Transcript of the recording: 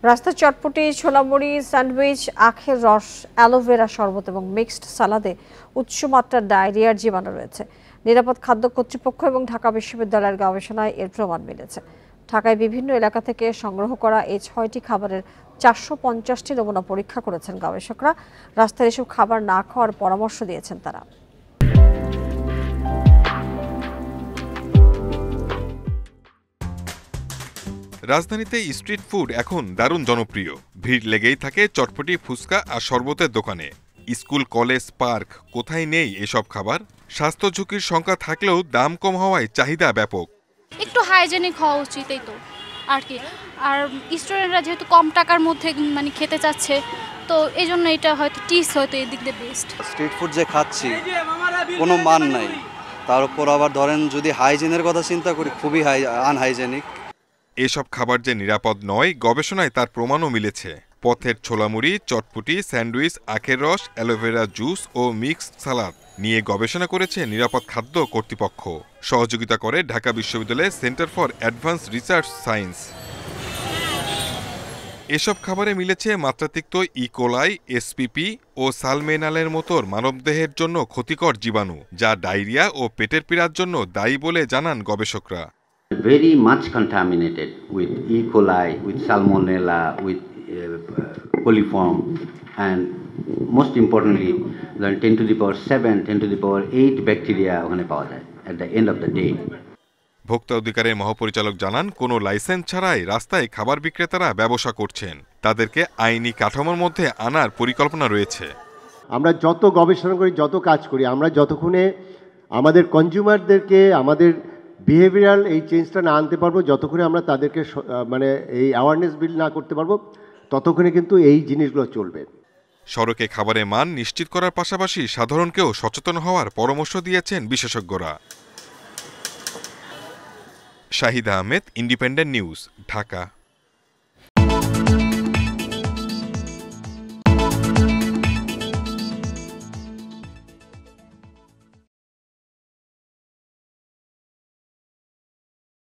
রাস্তার চটপটি, ছোলামুড়ি, স্যান্ডউইচ, আখের রস, অ্যালোভেরা শরবত এবং মিক্সড সালাদে উচ্চমাত্রার ডায়রিয়ার জীবাণু রয়েছে। নিরাপদ খাদ্য কর্তৃপক্ষ এবং ঢাকা বিশ্ববিদ্যালয়ের গবেষণায় এর প্রমাণ মিলেছে। ঢাকায় বিভিন্ন এলাকা থেকে সংগ্রহ করা এই ৬টি খাবারের ৪৫০টি নমুনা পরীক্ষা করেছেন গবেষকরা। রাস্তায় এসব খাবার না খাওয়ার পরামর্শ দিয়েছেন তারা। রাজধানীতে স্ট্রিট ফুড এখন দারুণ জনপ্রিয়। ভিড় লেগেই থাকে চটপটি, ফুচকা আর শরবতের দোকানে। স্কুল, কলেজ, পার্ক, কোথায় নেই এসব খাবার? স্বাস্থ্য ঝুঁকির শঙ্কা থাকলেও দাম কম হওয়ায় চাহিদা ব্যাপক। একটু হাইজেনিক হওয়া উচিত, এই তো আর কি। আর স্টুডেন্টরা যেহেতু কম টাকার মধ্যে খেতে চাচ্ছে, তো এই জন্য এটা হয়তো এই দিক দিয়ে বেস্ট। স্ট্রিট ফুড যে খাচ্ছি কোনো মান নাই, তার উপর আবার ধরেন যদি হাইজিনের কথা চিন্তা করি, খুবই আনহাইজেনিক। এসব খাবার যে নিরাপদ নয়, গবেষণায় তার প্রমাণও মিলেছে। পথের ছোলামুড়ি, চটপটি, স্যান্ডউইচ, আখের রস, অ্যালোভেরা জুস ও মিক্সড সালাদ নিয়ে গবেষণা করেছে নিরাপদ খাদ্য কর্তৃপক্ষ। সহযোগিতা করে ঢাকা বিশ্ববিদ্যালয়ের centre for advance research science. এসব খাবারে মিলেছে মাত্রাতিরিক্ত ইকোলাই, এসপিপি ও সালমেনালের মতো মানবদেহের জন্য ক্ষতিকর জীবাণু, যা ডায়রিয়া ও পেটের পীড়ার জন্য দায়ী বলে জানান গবেষকরা। Very much contaminated with E. coli, with salmonella, with coliform, and most importantly, the 10 to the power 7, 10 to the power 8 bacteria ওখানে পাওয়া যায় at the end of the day. ভোক্তা অধিকারের মহাপরিচালক জানান, কোনো লাইসেন্স ছাড়াই রাস্তায় খাবার বিক্রেতারা ব্যবসা করছেন। তাদেরকে আইনি কাঠামোর মধ্যে আনার পরিকল্পনা রয়েছে। আমরা যত গবেষণা করি, যত কাজ করি, আমরা যতক্ষণে আমাদের কনজিউমারদেরকে আমাদের বিহেভিয়ারাল এই চেঞ্জটা না আনতে পারবো, যতক্ষণে আমরা তাদেরকে এই অ্যাওয়ারনেস বিল্ড না করতে পারবো, ততক্ষণে কিন্তু এই জিনিসগুলো চলবে। সড়কে খাবারের মান নিশ্চিত করার পাশাপাশি সাধারণকেও সচেতন হওয়ার পরামর্শ দিয়েছেন বিশেষজ্ঞরা। Shahid Ahmed, independent news, Dhaka.